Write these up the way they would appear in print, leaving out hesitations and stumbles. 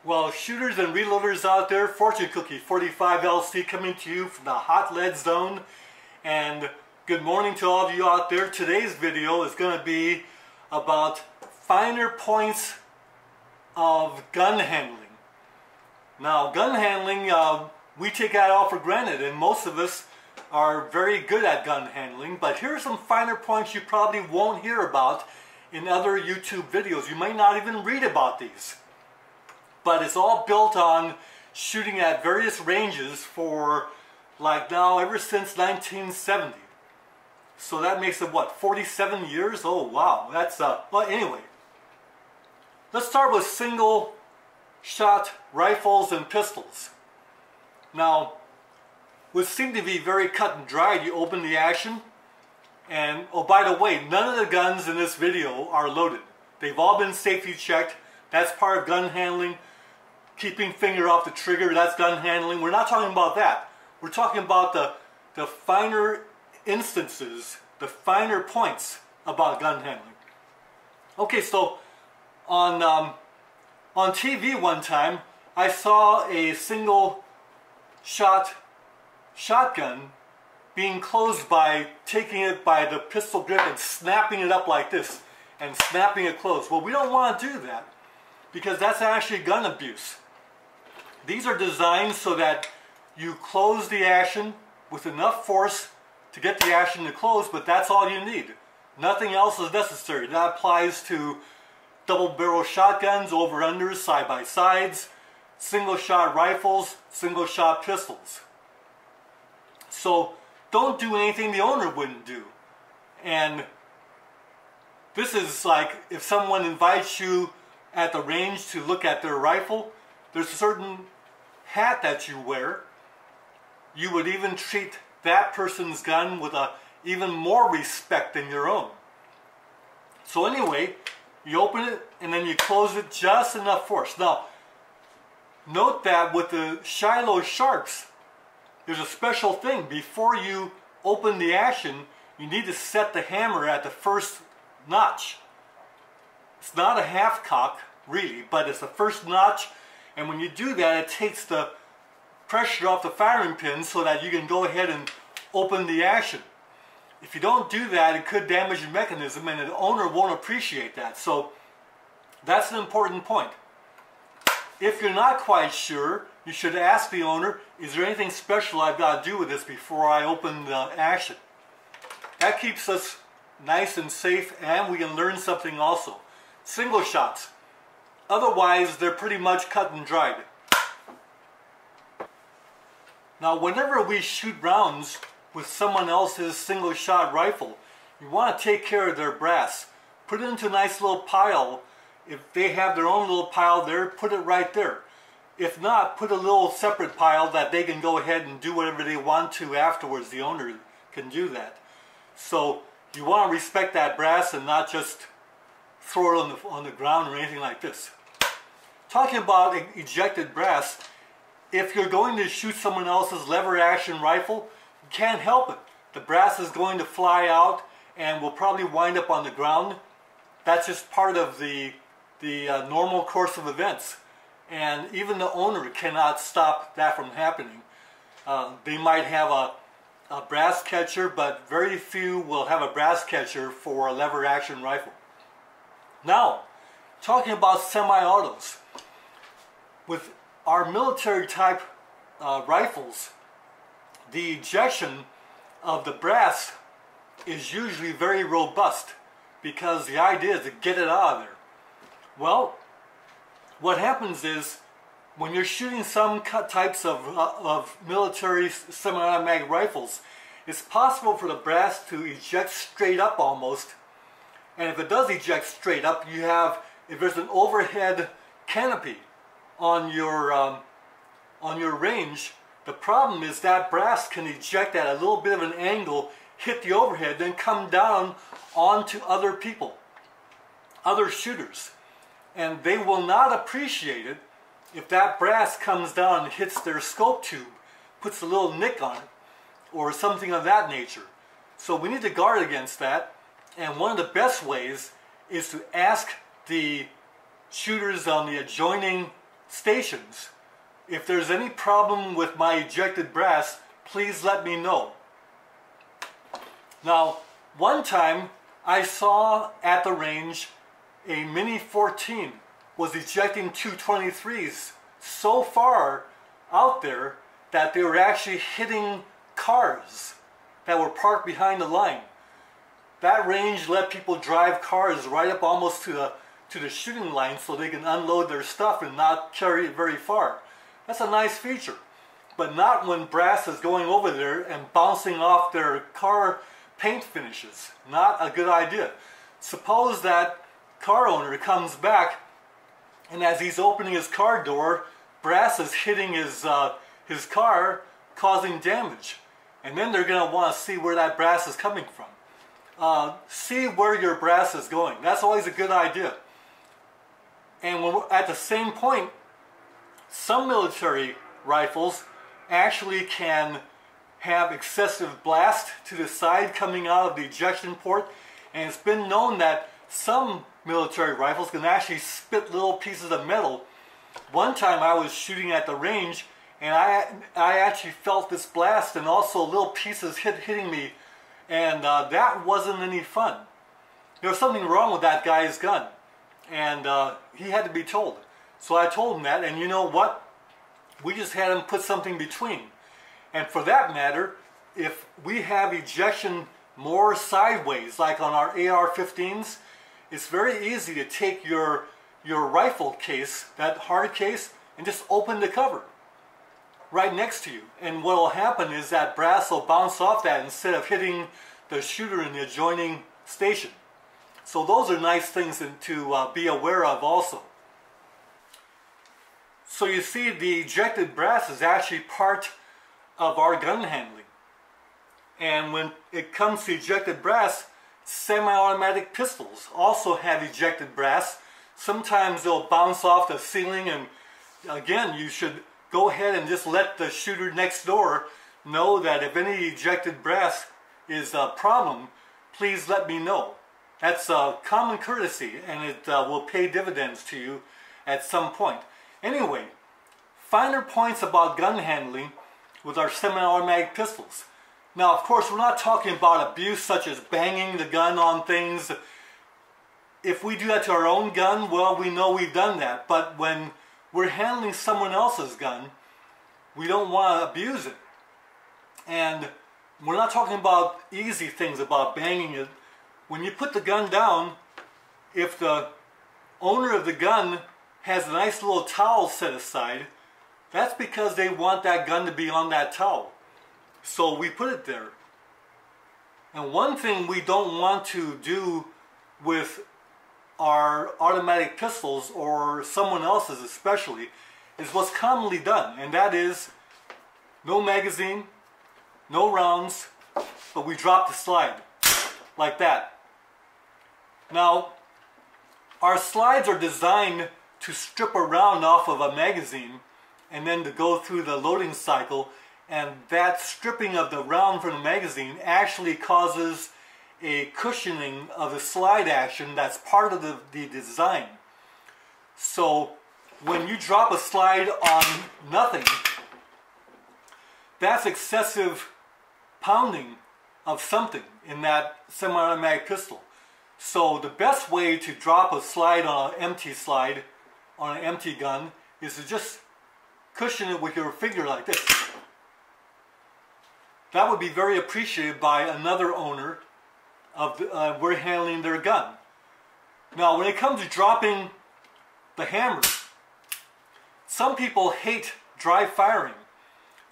Well, shooters and reloaders out there, Fortune Cookie 45 LC coming to you from the hot lead zone. And good morning to all of you out there. Today's video is going to be about finer points of gun handling. Now, gun handling, we take that all for granted, and most of us are very good at gun handling. But here are some finer points you probably won't hear about in other YouTube videos. You might not even read about these. But it's all built on shooting at various ranges for, like now, ever since 1970. So that makes it, what, 47 years? Oh, wow. That's, well, anyway. Let's start with single-shot rifles and pistols. Now, would seem to be very cut and dried. You open the action, and, oh, by the way, none of the guns in this video are loaded. They've all been safety checked. That's part of gun handling. Keeping finger off the trigger, that's gun handling. We're not talking about that. We're talking about the finer instances, the finer points about gun handling. Okay, so on TV one time, I saw a single shot shotgun being closed by taking it by the pistol grip and snapping it up like this and snapping it closed. Well, we don't want to do that because that's actually gun abuse. These are designed so that you close the action with enough force to get the action to close, but that's all you need. Nothing else is necessary. That applies to double-barrel shotguns, over-unders, side-by-sides, single-shot rifles, single-shot pistols. So don't do anything the owner wouldn't do. And this is like if someone invites you at the range to look at their rifle, there's a certain hat that you wear. You would even treat that person's gun with even more respect than your own. So anyway, you open it and then you close it just enough force. Now, note that with the Shiloh Sharps, there's a special thing. Before you open the action, you need to set the hammer at the first notch. It's not a half cock, really, but it's the first notch. And when you do that, it takes the pressure off the firing pin so that you can go ahead and open the action. If you don't do that, it could damage the mechanism and the owner won't appreciate that. So that's an important point. If you're not quite sure, you should ask the owner, is there anything special I've got to do with this before I open the action? That keeps us nice and safe, and we can learn something also. Single shots. Otherwise, they're pretty much cut and dried. Now, whenever we shoot rounds with someone else's single-shot rifle, you want to take care of their brass. Put it into a nice little pile. If they have their own little pile there, put it right there. If not, put a little separate pile that they can go ahead and do whatever they want to afterwards. The owner can do that. So you want to respect that brass and not just throw it on the ground or anything like this. Talking about ejected brass, if you're going to shoot someone else's lever action rifle, you can't help it. The brass is going to fly out and will probably wind up on the ground. That's just part of the normal course of events. And even the owner cannot stop that from happening. They might have a brass catcher, but very few will have a brass catcher for a lever action rifle. Now, talking about semi-autos. With our military type rifles, the ejection of the brass is usually very robust because the idea is to get it out of there. Well, what happens is when you're shooting some types of military semi-automatic rifles, it's possible for the brass to eject straight up almost. And if it does eject straight up, you have, if there's an overhead canopy on your range, the problem is that brass can eject at a little bit of an angle, hit the overhead, then come down onto other people, other shooters. And they will not appreciate it if that brass comes down and hits their scope tube, puts a little nick on it, or something of that nature. So we need to guard against that, and one of the best ways is to ask the shooters on the adjoining stations. If there's any problem with my ejected brass, please let me know. Now, one time I saw at the range a Mini 14 was ejecting 223s so far out there that they were actually hitting cars that were parked behind the line. That range let people drive cars right up almost to the shooting line so they can unload their stuff and not carry it very far. That's a nice feature, but not when brass is going over there and bouncing off their car paint finishes. Not a good idea. Suppose that car owner comes back and as he's opening his car door, brass is hitting his car, causing damage. And then they're going to want to see where that brass is coming from. See where your brass is going. That's always a good idea. And when we're at the same point, some military rifles actually can have excessive blast to the side coming out of the ejection port, and it's been known that some military rifles can actually spit little pieces of metal. One time I was shooting at the range and I actually felt this blast and also little pieces hitting me, and that wasn't any fun. There was something wrong with that guy's gun, and he had to be told. So I told him that, and you know what? We just had him put something between. And for that matter, if we have ejection more sideways, like on our AR-15s, it's very easy to take your rifle case, that hard case, and just open the cover right next to you. And what will happen is that brass will bounce off that instead of hitting the shooter in the adjoining station. So those are nice things to be aware of also. So you see, the ejected brass is actually part of our gun handling. And when it comes to ejected brass, semi-automatic pistols also have ejected brass. Sometimes they'll bounce off the ceiling, and again, you should go ahead and just let the shooter next door know that if any ejected brass is a problem, please let me know. That's a common courtesy, and it will pay dividends to you at some point. Anyway, finer points about gun handling with our semi-automatic pistols. Now, of course, we're not talking about abuse such as banging the gun on things. If we do that to our own gun, well, we know we've done that. But when we're handling someone else's gun, we don't want to abuse it. And we're not talking about easy things about banging it. When you put the gun down, if the owner of the gun has a nice little towel set aside, that's because they want that gun to be on that towel. So we put it there. And one thing we don't want to do with our automatic pistols, or someone else's especially, is what's commonly done, and that is no magazine, no rounds, but we drop the slide like that. Now, our slides are designed to strip a round off of a magazine and then to go through the loading cycle, and that stripping of the round from the magazine actually causes a cushioning of the slide action that's part of the design. So when you drop a slide on nothing, that's excessive pounding of something in that semi-automatic pistol. So the best way to drop a slide on an empty slide, on an empty gun, is to just cushion it with your finger like this. That would be very appreciated by another owner of we're handling their gun. Now, when it comes to dropping the hammer, some people hate dry firing,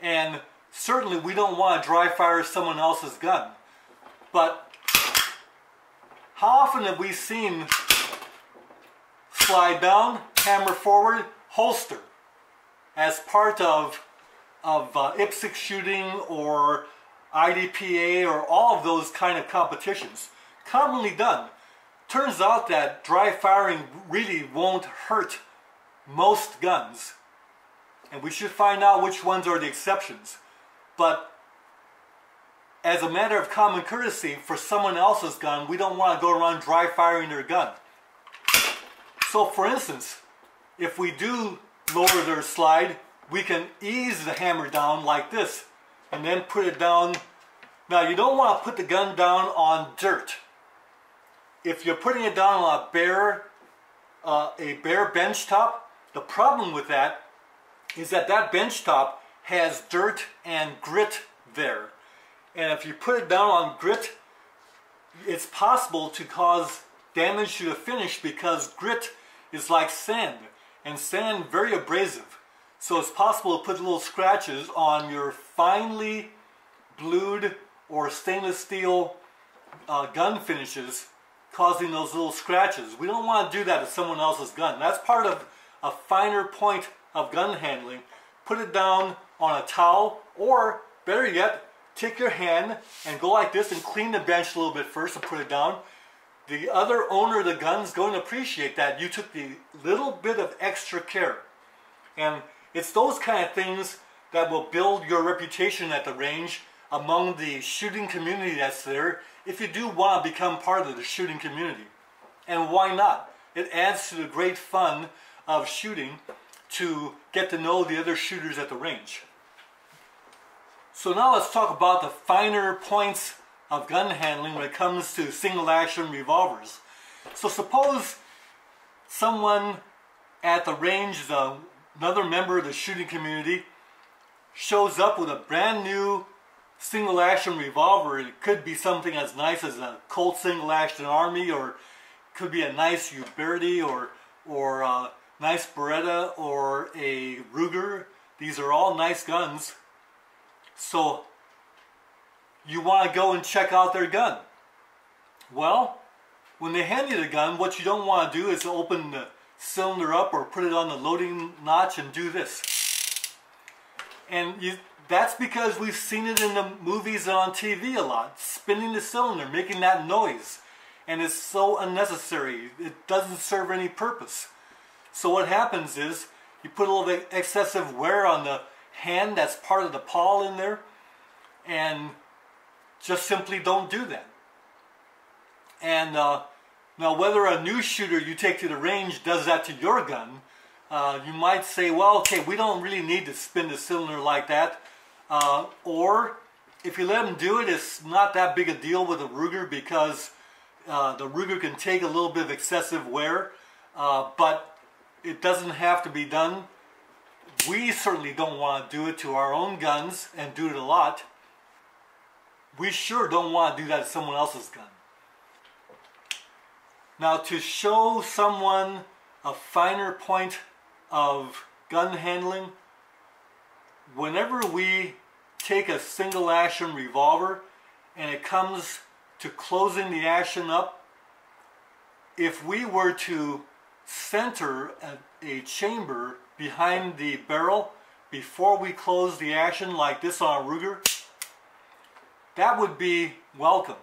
and certainly we don't want to dry fire someone else's gun. But how often have we seen slide down, hammer forward, holster as part of IPSC shooting or IDPA or all of those kind of competitions? Commonly done. Turns out that dry firing really won't hurt most guns, and we should find out which ones are the exceptions. But as a matter of common courtesy, for someone else's gun, we don't want to go around dry firing their gun. So for instance, if we do lower their slide, we can ease the hammer down like this and then put it down. Now you don't want to put the gun down on dirt. If you're putting it down on a bare bench top, the problem with that is that that bench top has dirt and grit there. And if you put it down on grit, it's possible to cause damage to the finish because grit is like sand, and sand very abrasive. So it's possible to put little scratches on your finely blued or stainless steel gun finishes, causing those little scratches. We don't want to do that to someone else's gun. That's part of a finer point of gun handling. Put it down on a towel, or better yet, take your hand and go like this and clean the bench a little bit first and put it down. The other owner of the gun is going to appreciate that you took the little bit of extra care. And it's those kind of things that will build your reputation at the range among the shooting community that's there, if you do want to become part of the shooting community. And why not? It adds to the great fun of shooting to get to know the other shooters at the range. So now let's talk about the finer points of gun handling when it comes to single action revolvers. So suppose someone at the range, another member of the shooting community, shows up with a brand new single action revolver. It could be something as nice as a Colt single action Army, or could be a nice Uberti, or a nice Beretta, or a Ruger. These are all nice guns. So you want to go and check out their gun. Well, when they hand you the gun, what you don't want to do is open the cylinder up or put it on the loading notch and do this. And that's because we've seen it in the movies and on TV a lot. Spinning the cylinder, making that noise. And it's so unnecessary. It doesn't serve any purpose. So what happens is you put a little bit excessive wear on the hand that's part of the pawl in there, and just simply don't do that. And now whether a new shooter you take to the range does that to your gun, you might say, well, okay, we don't really need to spin the cylinder like that. Or if you let them do it, it's not that big a deal with a Ruger, because the Ruger can take a little bit of excessive wear, but it doesn't have to be done. We certainly don't want to do it to our own guns and do it a lot. We sure don't want to do that to someone else's gun. Now, to show someone a finer point of gun handling, whenever we take a single action revolver and it comes to closing the action up, if we were to center a chamber behind the barrel before we close the action like this on a Ruger, that would be welcome,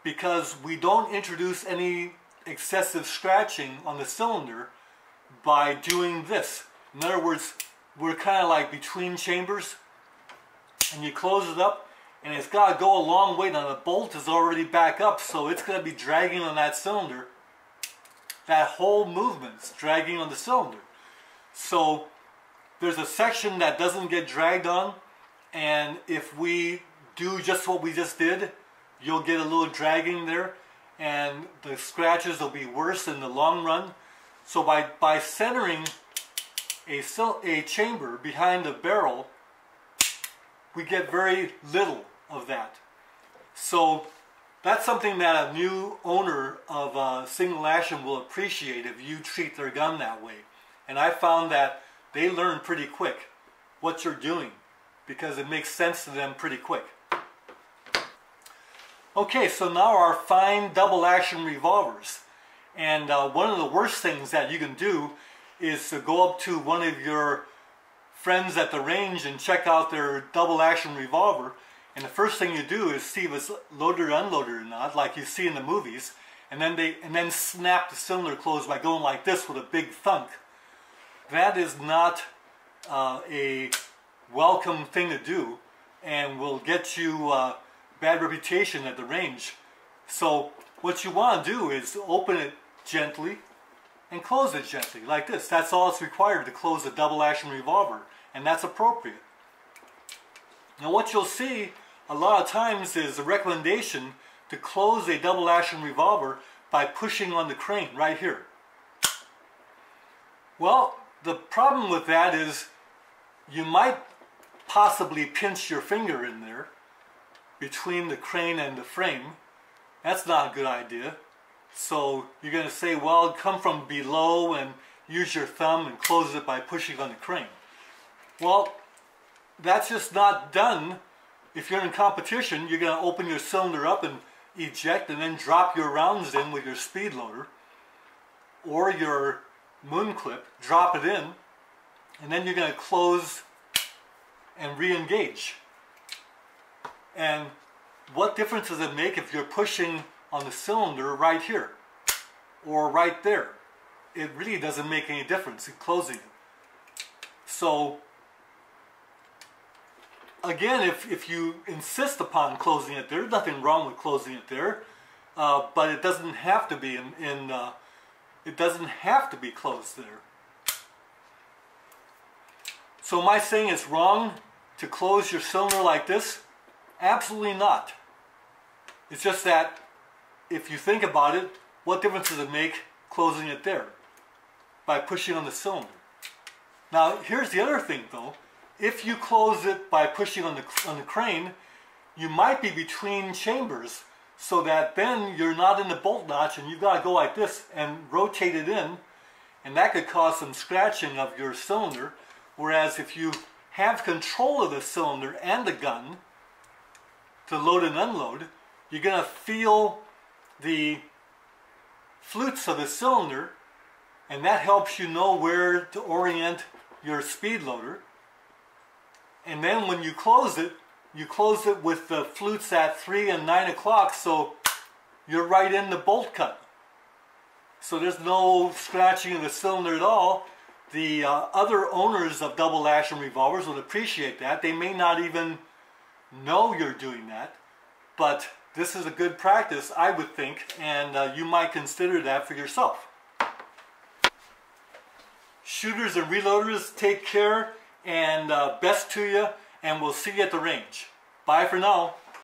because we don't introduce any excessive scratching on the cylinder by doing this. In other words, we're kind of like between chambers, and you close it up and it's got to go a long way. Now the bolt is already back up, so it's going to be dragging on that cylinder. That whole movement's dragging on the cylinder. So there's a section that doesn't get dragged on, and if we do just what we just did, you'll get a little dragging there, and the scratches will be worse in the long run. So by centering a chamber behind the barrel, we get very little of that. So that's something that a new owner of a single action will appreciate if you treat their gun that way. And I found that they learn pretty quick what you're doing, because it makes sense to them pretty quick. Okay, so now our fine double action revolvers. And one of the worst things that you can do is to go up to one of your friends at the range and check out their double action revolver, and the first thing you do is see if it's loaded or unloaded or not, like you see in the movies, and then snap the cylinder closed by going like this with a big thunk. That is not a welcome thing to do, and will get you bad reputation at the range. So what you want to do is open it gently and close it gently like this. That's all it's required to close a double action revolver, and that's appropriate. Now what you'll see a lot of times is a recommendation to close a double action revolver by pushing on the crane right here. Well, the problem with that is you might possibly pinch your finger in there between the crane and the frame. That's not a good idea. So you're going to say, well, come from below and use your thumb and close it by pushing on the crane. Well, that's just not done. If you're in competition, you're going to open your cylinder up and eject and then drop your rounds in with your speed loader or your moon clip, drop it in, and then you're going to close and re-engage. And what difference does it make if you're pushing on the cylinder right here or right there? It really doesn't make any difference in closing it. So again, if you insist upon closing it there, there's nothing wrong with closing it there, but it doesn't have to be it doesn't have to be closed there. So am I saying it's wrong to close your cylinder like this? Absolutely not. It's just that if you think about it, what difference does it make closing it there by pushing on the cylinder? Now here's the other thing though. If you close it by pushing on the crane, you might be between chambers, so that then you're not in the bolt notch and you've got to go like this and rotate it in, and that could cause some scratching of your cylinder. Whereas if you have control of the cylinder and the gun to load and unload, you're going to feel the flutes of the cylinder, and that helps you know where to orient your speed loader. And then when you close it with the flutes at 3 and 9 o'clock, so you're right in the bolt cut. So there's no scratching of the cylinder at all. The other owners of double action revolvers would appreciate that. They may not even know you're doing that, but this is a good practice, I would think, and you might consider that for yourself. Shooters and reloaders, take care, and best to you, and we'll see you at the range. Bye for now.